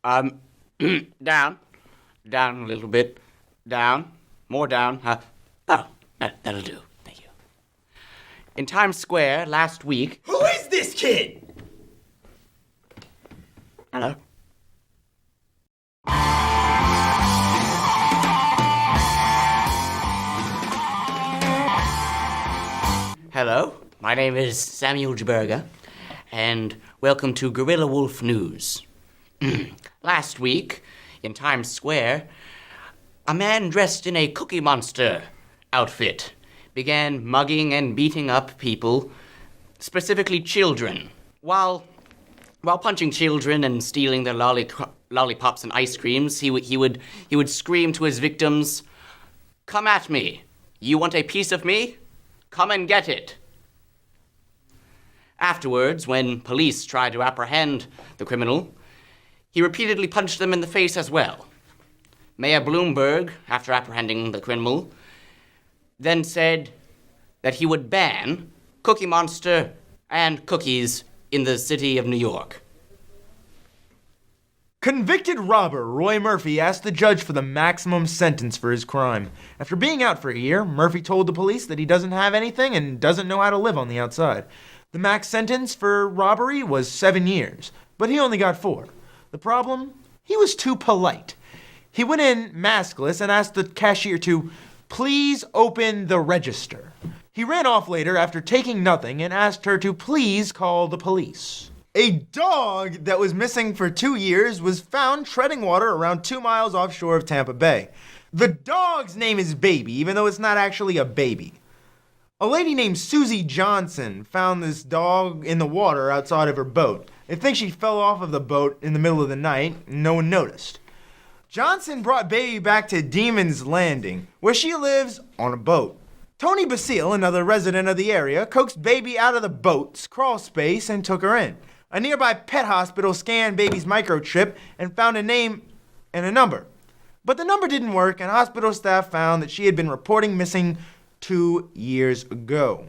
Down. Down a little bit. Down. More down. That'll do. Thank you. In Times Square last week... Who is this kid? Hello? Hello, my name is Samuel Jaberga, and welcome to Guerilla Wolf News. Last week, in Times Square, a man dressed in a Cookie Monster outfit began mugging and beating up people, specifically children, while punching children and stealing their lollipops and ice creams. He would scream to his victims, "Come at me. You want a piece of me? Come and get it." Afterwards, when police tried to apprehend the criminal, he repeatedly punched them in the face as well. Mayor Bloomberg, after apprehending the criminal, then said that he would ban Cookie Monster and cookies in the city of New York. Convicted robber Roy Murphy asked the judge for the maximum sentence for his crime. After being out for a year, Murphy told the police that he doesn't have anything and doesn't know how to live on the outside. The max sentence for robbery was 7 years, but he only got 4. The problem? He was too polite. He went in maskless and asked the cashier to please open the register. He ran off later after taking nothing and asked her to please call the police. A dog that was missing for 2 years was found treading water around 2 miles offshore of Tampa Bay. The dog's name is Baby, even though it's not actually a baby. A lady named Susie Johnson found this dog in the water outside of her boat. They think she fell off of the boat in the middle of the night, and no one noticed. Johnson brought Baby back to Demon's Landing, where she lives on a boat. Tony Basile, another resident of the area, coaxed Baby out of the boat's crawl space and took her in. A nearby pet hospital scanned Baby's microchip and found a name and a number. But the number didn't work, and hospital staff found that she had been reporting missing 2 years ago.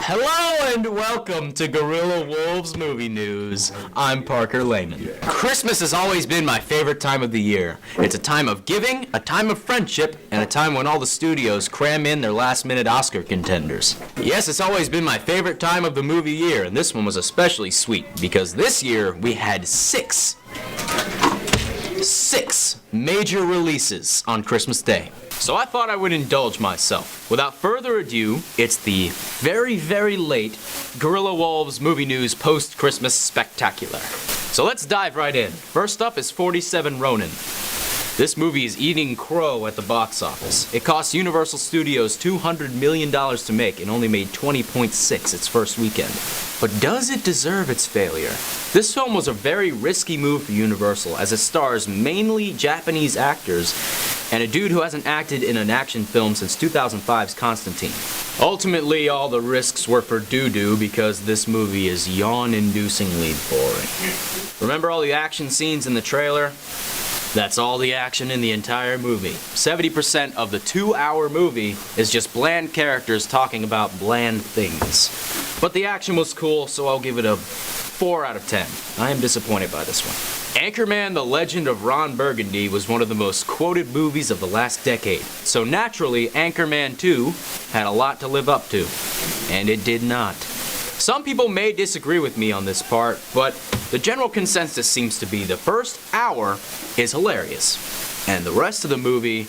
Hello and welcome to Guerilla Wolves Movie News. I'm Parker Lehman. Christmas has always been my favorite time of the year. It's a time of giving, a time of friendship, and a time when all the studios cram in their last-minute Oscar contenders. Yes, it's always been my favorite time of the movie year, and this one was especially sweet because this year we had 6 major releases on Christmas Day. So I thought I would indulge myself. Without further ado, it's the very, very late Guerilla Wolves Movie News post-Christmas spectacular. So let's dive right in. First up is 47 Ronin. This movie is eating crow at the box office. It cost Universal Studios $200 million to make and only made $20.6 its first weekend. But does it deserve its failure? This film was a very risky move for Universal as it stars mainly Japanese actors and a dude who hasn't acted in an action film since 2005's Constantine. Ultimately, all the risks were for doo-doo because this movie is yawn-inducingly boring. Remember all the action scenes in the trailer? That's all the action in the entire movie. 70% of the 2-hour movie is just bland characters talking about bland things. But the action was cool, so I'll give it a 4 out of 10. I am disappointed by this one. Anchorman, The Legend of Ron Burgundy was one of the most quoted movies of the last decade. So naturally, Anchorman 2 had a lot to live up to. And it did not. Some people may disagree with me on this part, but the general consensus seems to be the first hour is hilarious. And the rest of the movie,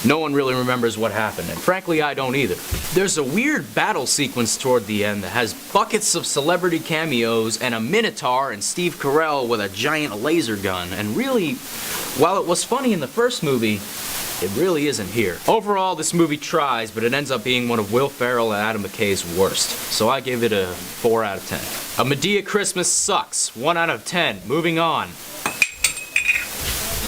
no one really remembers what happened, and frankly, I don't either. There's a weird battle sequence toward the end that has buckets of celebrity cameos and a Minotaur and Steve Carell with a giant laser gun, and really, while it was funny in the first movie, it really isn't here. Overall, this movie tries, but it ends up being one of Will Ferrell and Adam McKay's worst. So I give it a 4 out of 10. A Medea Christmas sucks. 1 out of 10. Moving on.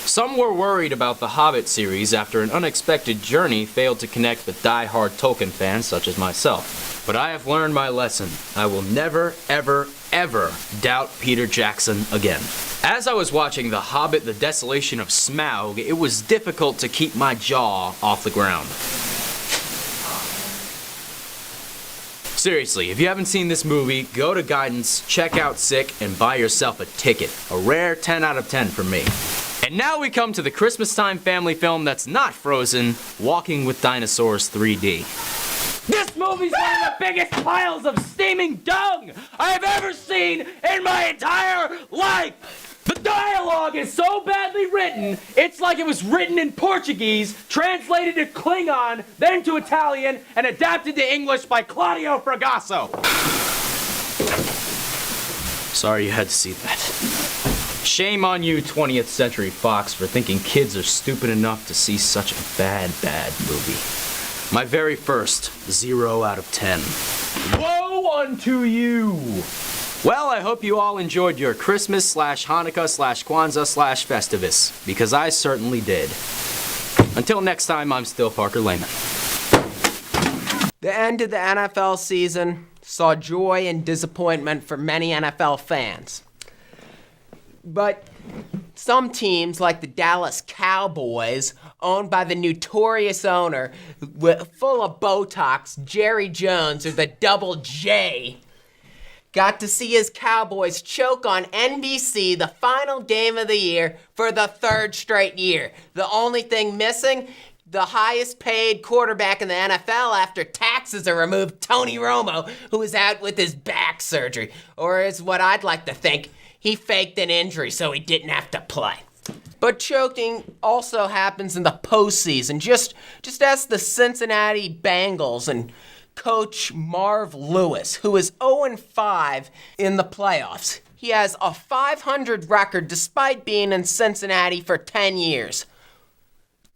Some were worried about the Hobbit series after an unexpected journey failed to connect with die-hard Tolkien fans such as myself. But I have learned my lesson. I will never, ever, ever doubt Peter Jackson again. As I was watching The Hobbit: The Desolation of Smaug, it was difficult to keep my jaw off the ground. Seriously, if you haven't seen this movie, go to Guidance, check out Sick, and buy yourself a ticket. A rare 10 out of 10 from me. And now we come to the Christmas time family film that's not Frozen, Walking with Dinosaurs 3D. This movie's one of the biggest piles of steaming dung I have ever seen in my entire life! The dialogue is so badly written, it's like it was written in Portuguese, translated to Klingon, then to Italian, and adapted to English by Claudio Fragasso. Sorry you had to see that. Shame on you, 20th Century Fox, for thinking kids are stupid enough to see such a bad movie. My very first 0 out of 10. Woe unto you! Well, I hope you all enjoyed your Christmas / Hanukkah / Kwanzaa / Festivus, because I certainly did. Until next time, I'm still Parker Lehman. The end of the NFL season saw joy and disappointment for many NFL fans. But some teams, like the Dallas Cowboys, owned by the notorious owner, full of Botox, Jerry Jones, or the Double J, got to see his Cowboys choke on NBC the final game of the year for the third straight year. The only thing missing, the highest paid quarterback in the NFL after taxes are removed, Tony Romo, who is out with his back surgery. Or is what I'd like to think, he faked an injury so he didn't have to play. But choking also happens in the postseason. Just ask the Cincinnati Bengals and Coach Marv Lewis, who is 0-5 in the playoffs. He has a .500 record despite being in Cincinnati for 10 years.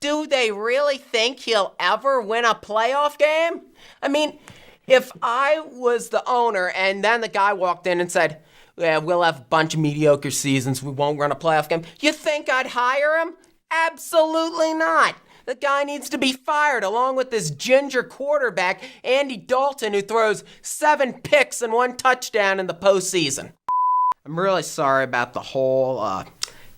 Do they really think he'll ever win a playoff game? I mean, if I was the owner and then the guy walked in and said, yeah, we'll have a bunch of mediocre seasons, we won't run a playoff game, you think I'd hire him? Absolutely not. The guy needs to be fired, along with this ginger quarterback, Andy Dalton, who throws 7 picks and 1 touchdown in the postseason. I'm really sorry about the whole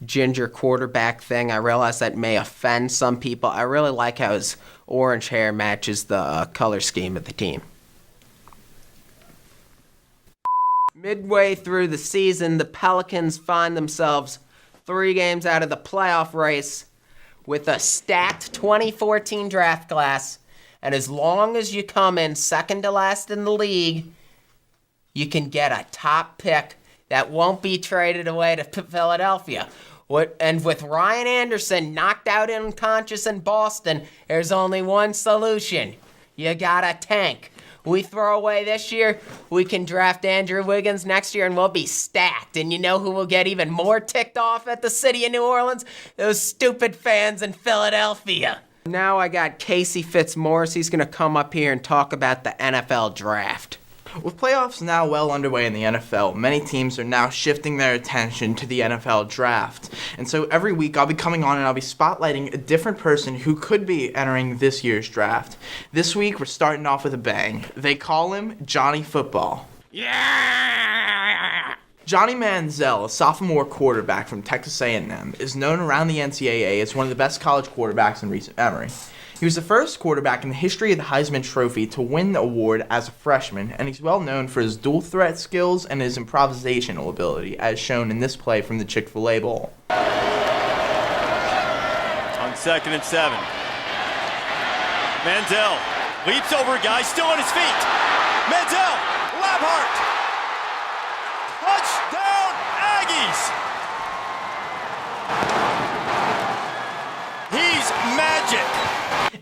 ginger quarterback thing. I realize that may offend some people. I really like how his orange hair matches the color scheme of the team. Midway through the season, the Pelicans find themselves 3 games out of the playoff race with a stacked 2014 draft class, and as long as you come in second to last in the league, you can get a top pick that won't be traded away to Philadelphia. And with Ryan Anderson knocked out unconscious in Boston, there's only one solution. You gotta tank. We throw away this year, we can draft Andrew Wiggins next year and we'll be stacked. And you know who will get even more ticked off at the city of New Orleans? Those stupid fans in Philadelphia. Now I got Casey Fitzmaurice. He's going to come up here and talk about the NFL draft. With playoffs now well underway in the NFL, many teams are now shifting their attention to the NFL draft. And so every week I'll be coming on and I'll be spotlighting a different person who could be entering this year's draft. This week we're starting off with a bang. They call him Johnny Football. Yeah! Johnny Manziel, a sophomore quarterback from Texas A&M, is known around the NCAA as one of the best college quarterbacks in recent memory. He was the first quarterback in the history of the Heisman Trophy to win the award as a freshman, and he's well known for his dual threat skills and his improvisational ability, as shown in this play from the Chick-fil-A Bowl. On 2nd and 7. Manziel leaps over a guy still on his feet. Manziel, Labhart. Touchdown, Aggies. He's magic.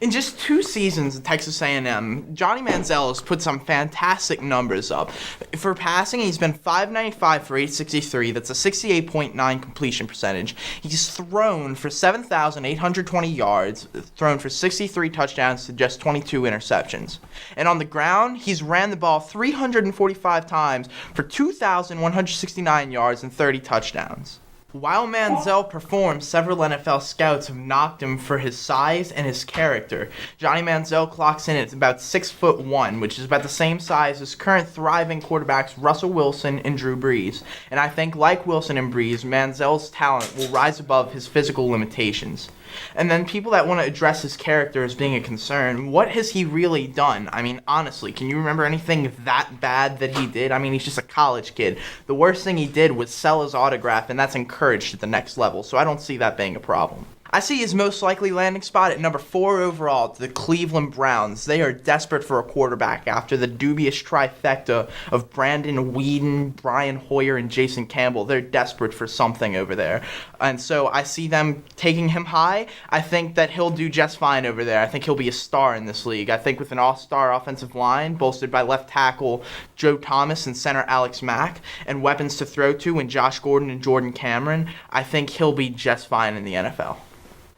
In just 2 seasons at Texas A&M, Johnny Manziel has put some fantastic numbers up. For passing, he's been 595 for 863. That's a 68.9 completion percentage. He's thrown for 7,820 yards, thrown for 63 touchdowns to just 22 interceptions. And on the ground, he's ran the ball 345 times for 2,169 yards and 30 touchdowns. While Manziel performs, several NFL scouts have knocked him for his size and his character. Johnny Manziel clocks in at about 6'1", which is about the same size as current thriving quarterbacks Russell Wilson and Drew Brees. And I think, like Wilson and Brees, Manziel's talent will rise above his physical limitations. And then people that want to address his character as being a concern, what has he really done? I mean, honestly, can you remember anything that bad that he did? I mean, he's just a college kid. The worst thing he did was sell his autograph, and that's encouraged at the next level, so I don't see that being a problem. I see his most likely landing spot at number 4 overall to the Cleveland Browns. They are desperate for a quarterback after the dubious trifecta of Brandon Weeden, Brian Hoyer, and Jason Campbell. They're desperate for something over there. And so I see them taking him high. I think that he'll do just fine over there. I think he'll be a star in this league. I think with an all-star offensive line, bolstered by left tackle Joe Thomas and center Alex Mack, and weapons to throw to in Josh Gordon and Jordan Cameron, I think he'll be just fine in the NFL.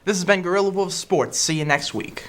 This has been Guerilla Wolves Sports. See you next week.